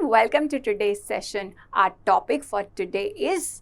welcome to today's session. Our topic for today is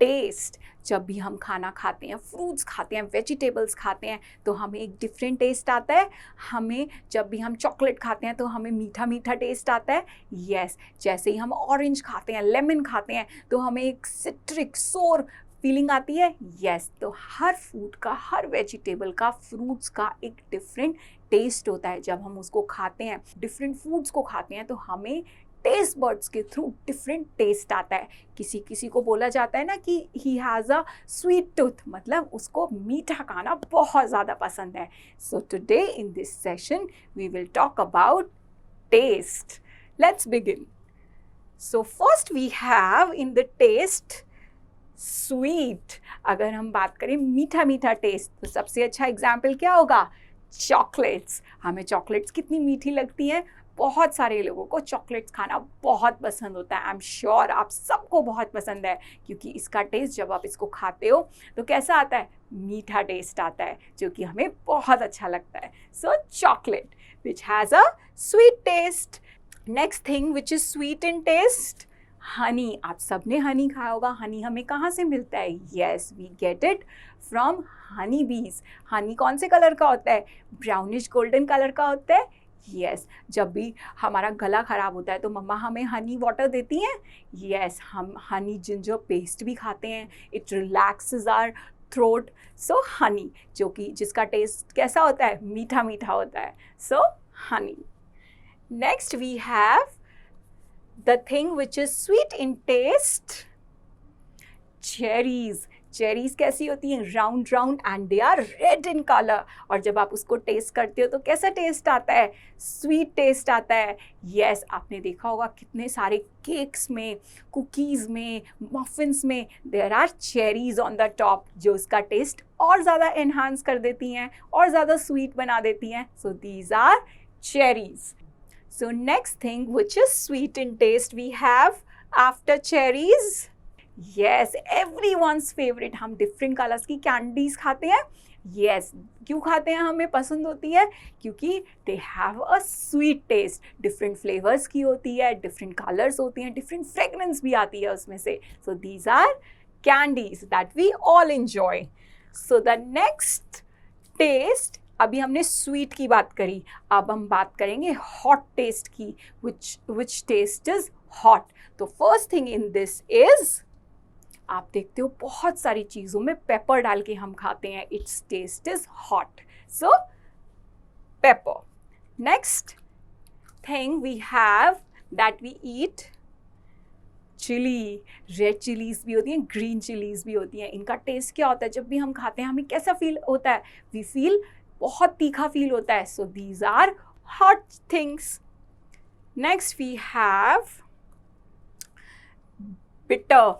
taste. जब भी हम खाना खाते हैं, फ्रूट्स खाते हैं, वेजिटेबल्स खाते हैं तो हमें एक डिफरेंट टेस्ट आता है. हमें जब भी हम चॉकलेट खाते हैं तो हमें मीठा मीठा टेस्ट आता है. यस, जैसे ही हम ऑरेंज खाते हैं, लेमन खाते हैं तो हमें एक सिट्रिक सोर फीलिंग आती है. यस, तो हर फूड का, हर वेजिटेबल का, फ्रूट्स का एक डिफरेंट टेस्ट होता है. जब हम उसको खाते हैं, डिफरेंट फूड्स को खाते हैं तो हमें टेस्ट बर्ड्स के थ्रू डिफरेंट टेस्ट आता है. किसी किसी को बोला जाता है ना कि he has a sweet tooth, मतलब उसको मीठा खाना बहुत ज़्यादा पसंद है. So today in this session we will talk about taste. Let's begin. So first we have in the taste sweet. अगर हम बात करें मीठा मीठा टेस्ट तो सबसे अच्छा एग्जाम्पल क्या होगा? चॉकलेट्स. हमें चॉकलेट्स कितनी मीठी लगती हैं. बहुत सारे लोगों को चॉकलेट्स खाना बहुत पसंद होता है. आई एम श्योर आप सबको बहुत पसंद है क्योंकि इसका टेस्ट जब आप इसको खाते हो तो कैसा आता है? मीठा टेस्ट आता है जो कि हमें बहुत अच्छा लगता है. So chocolate which has a sweet taste. Next thing which is sweet in taste, honey. आप सबने हनी खाया होगा. हनी हमें कहाँ से मिलता है? Yes, we get it from honey bees. Honey कौन से कलर का होता है? ब्राउनिश गोल्डन कलर का होता है. यस, जब भी हमारा गला ख़राब होता है तो मम्मा हमें हनी वाटर देती हैं. यस, हम हनी जिंजर पेस्ट भी खाते हैं. It relaxes our throat. So honey, जो कि जिसका टेस्ट कैसा होता है? मीठा मीठा होता है. So honey. Next we have the thing which is sweet in taste, cherries. Cherries कैसी होती हैं? Round round and they are red in colour. और जब आप उसको टेस्ट करते हो तो कैसा टेस्ट आता है? स्वीट टेस्ट आता है. यस, आपने देखा होगा कितने सारे केक्स में, कुकीज़ में, मफिन्स में there are cherries on the top जो उसका टेस्ट और ज़्यादा एनहांस कर देती हैं और ज़्यादा स्वीट बना देती हैं. So these are cherries. So next thing which is sweet in taste we have after cherries. Yes, everyone's favorite. हम different colors की candies खाते हैं. Yes, क्यों खाते हैं? हमें पसंद होती है क्योंकि they have a sweet taste. Different flavors की होती है, different colors होती हैं, different fragrance भी आती है उसमें से. So these are candies that we all enjoy. So the next taste, अभी हमने स्वीट की बात करी, अब हम बात करेंगे हॉट टेस्ट की. Which taste is hot. तो first thing in this is, आप देखते हो बहुत सारी चीज़ों में पेपर डाल के हम खाते हैं. It's taste is hot. So pepper. Next thing we have that we eat, chilli. Red chillies भी होती हैं, ग्रीन चिलीज़ भी होती हैं. इनका टेस्ट क्या होता है? जब भी हम खाते हैं हमें कैसा फील होता है? वी फील बहुत तीखा फील होता है. So these are hot things. Next we have bitter.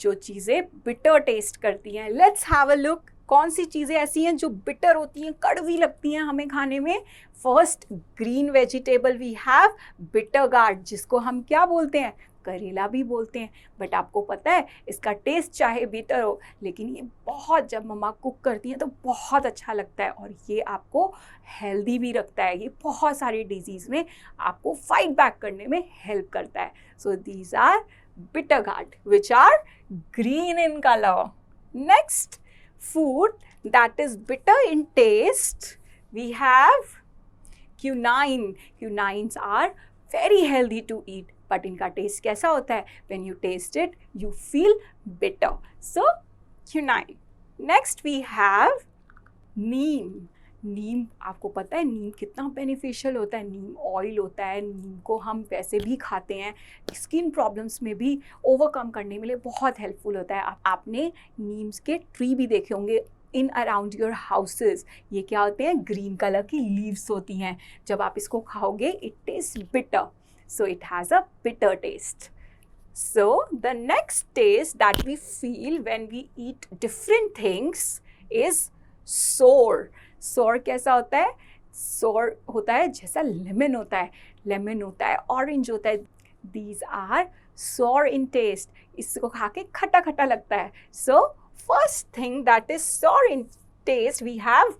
जो चीज़ें बिटर टेस्ट करती हैं. Let's have a look. कौन सी चीज़ें ऐसी हैं जो बिटर होती हैं, कड़वी लगती हैं हमें खाने में? First green vegetable we have bitter gourd, जिसको हम क्या बोलते हैं? करेला भी बोलते हैं. बट आपको पता है इसका टेस्ट चाहे बिटर हो लेकिन ये बहुत, जब मम्मा कुक करती हैं तो बहुत अच्छा लगता है और ये आपको हेल्दी भी रखता है. ये बहुत सारी डिजीज़ में आपको फाइट बैक करने में हेल्प करता है. So these are bitter gourd which are green in colour. Next food that is bitter in taste, we have quinine. Quinines are very healthy to eat, but इनका test कैसा होता है? When you taste it, you feel bitter. So quinine. Next we have नीम. नीम, आपको पता है नीम कितना beneficial होता है? नीम ऑयल होता है. नीम को हम वैसे भी खाते हैं, स्किन प्रॉब्लम्स में भी ओवरकम करने में लिए बहुत हेल्पफुल होता है. आपने नीम्स के ट्री भी देखे होंगे इन अराउंड योर हाउसेस. ये क्या होते हैं? ग्रीन कलर की लीव्स होती हैं. जब आप इसको खाओगे it taste bitter. So it has a bitter taste. So the next taste that we feel when we eat different things is sour. Sour कैसा होता है? Sour होता है जैसा lemon होता है. Lemon होता है, orange होता है. These are sour in taste. इसको खा के खट्टा खट्टा लगता है. So first thing that is sour in taste we have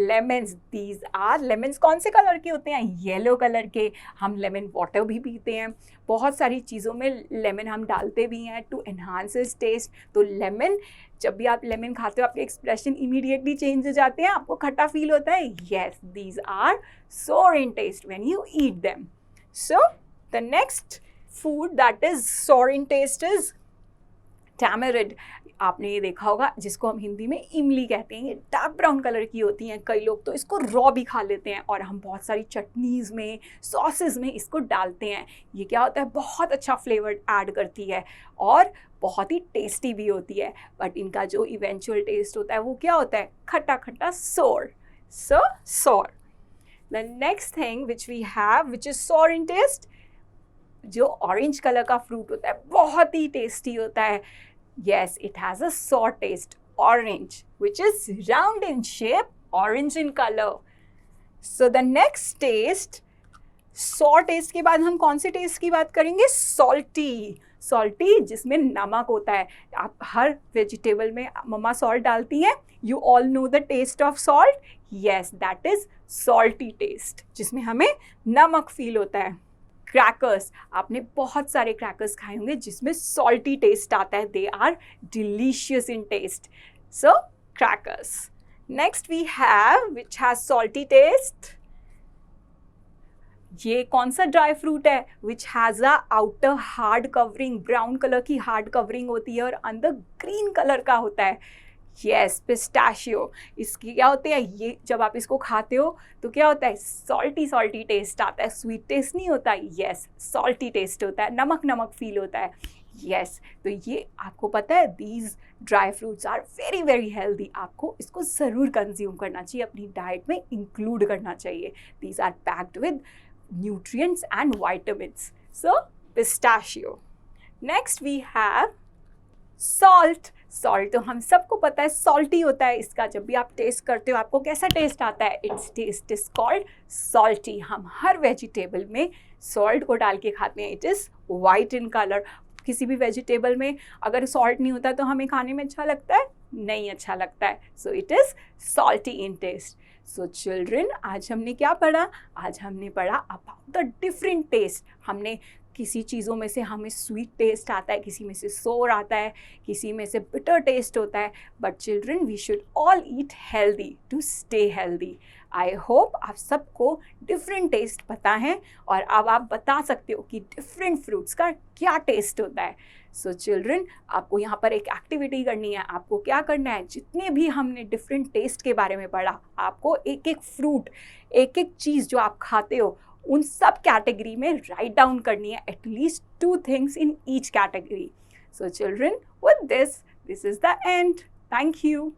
lemons. These are lemons. कौन से कलर के होते हैं? येलो कलर के. हम लेमन वाटर भी पीते हैं. बहुत सारी चीज़ों में लेमन हम डालते भी हैं टू एनहांस इट्स टेस्ट. तो लेमन, जब भी आप लेमन खाते हो आपके एक्सप्रेशन इमीडिएटली चेंज हो जाते हैं. आपको खट्टा फील होता है. Yes, these are sour in taste when you eat them. So the next food that is sour in taste is tamarind. आपने ये देखा होगा, जिसको हम हिंदी में इमली कहते हैं. ये डार्क ब्राउन कलर की होती हैं. कई लोग तो इसको रॉ भी खा लेते हैं और हम बहुत सारी चटनीज़ में, सॉसेस में इसको डालते हैं. ये क्या होता है, बहुत अच्छा फ्लेवर ऐड करती है और बहुत ही टेस्टी भी होती है. बट इनका जो इवेंचुअल टेस्ट होता है वो क्या होता है? खट्टा खट्टा, sour. So sour. The next thing which we have, which is sour in taste, जो ऑरेंज कलर का फ्रूट होता है बहुत ही टेस्टी होता है. Yes, it has a sour taste. Orange, which is round in shape, orange in color. So the next taste, sour taste के बाद हम कौन से टेस्ट की बात करेंगे? Salty. Salty, जिसमें नमक होता है. आप हर वेजिटेबल में मम्मा सॉल्ट डालती हैं. You all know the taste of salt. Yes, that is salty taste, जिसमें हमें नमक फील होता है. क्रैकर्स, आपने बहुत सारे क्रैकर्स खाए होंगे जिसमें सॉल्टी टेस्ट आता है. They are delicious in taste. So crackers. Next we have which has salty taste. ये कौन सा ड्राई फ्रूट है? Which has a outer hard covering. Brown colour की हार्ड कवरिंग होती है और अंदर ग्रीन कलर का होता है. Yes, pistachio. इसकी क्या होते हैं, ये जब आप इसको खाते हो तो क्या होता है? सॉल्टी सॉल्टी टेस्ट आता है. स्वीट टेस्ट नहीं होता. येस, सॉल्टी टेस्ट होता है. नमक नमक फील होता है. येस, तो ये आपको पता है, these dry fruits are very very healthy. आपको इसको ज़रूर कंज्यूम करना चाहिए, अपनी डाइट में इंक्लूड करना चाहिए. These are packed with nutrients and vitamins. So pistachio. Next we have salt. Salt तो हम सबको पता है सॉल्टी होता है. इसका जब भी आप टेस्ट करते हो आपको कैसा टेस्ट आता है? It's taste is called salty. हम हर वेजिटेबल में सॉल्ट को डाल के खाते हैं. It is white in colour. किसी भी वेजिटेबल में अगर सॉल्ट नहीं होता तो हमें खाने में अच्छा लगता है? नहीं अच्छा लगता है. So it is salty in taste. So children, आज हमने क्या पढ़ा? आज हमने पढ़ा अबाउट द डिफरेंट टेस्ट. हमने किसी चीज़ों में से हमें स्वीट टेस्ट आता है, किसी में से सोर आता है, किसी में से बिटर टेस्ट होता है. But children, we should all eat healthy to stay healthy. I hope आप सबको डिफरेंट टेस्ट पता है और अब आप बता सकते हो कि डिफरेंट फ्रूट्स का क्या टेस्ट होता है. सो चिल्ड्रन, आपको यहाँ पर एक एक्टिविटी करनी है. आपको क्या करना है? जितने भी हमने डिफरेंट टेस्ट के बारे में पढ़ा, आपको एक एक फ्रूट, एक एक चीज़ जो आप खाते हो, उन सब कैटेगरी में राइट डाउन करनी है. At least 2 things in each category. So children, with this is the end. Thank you.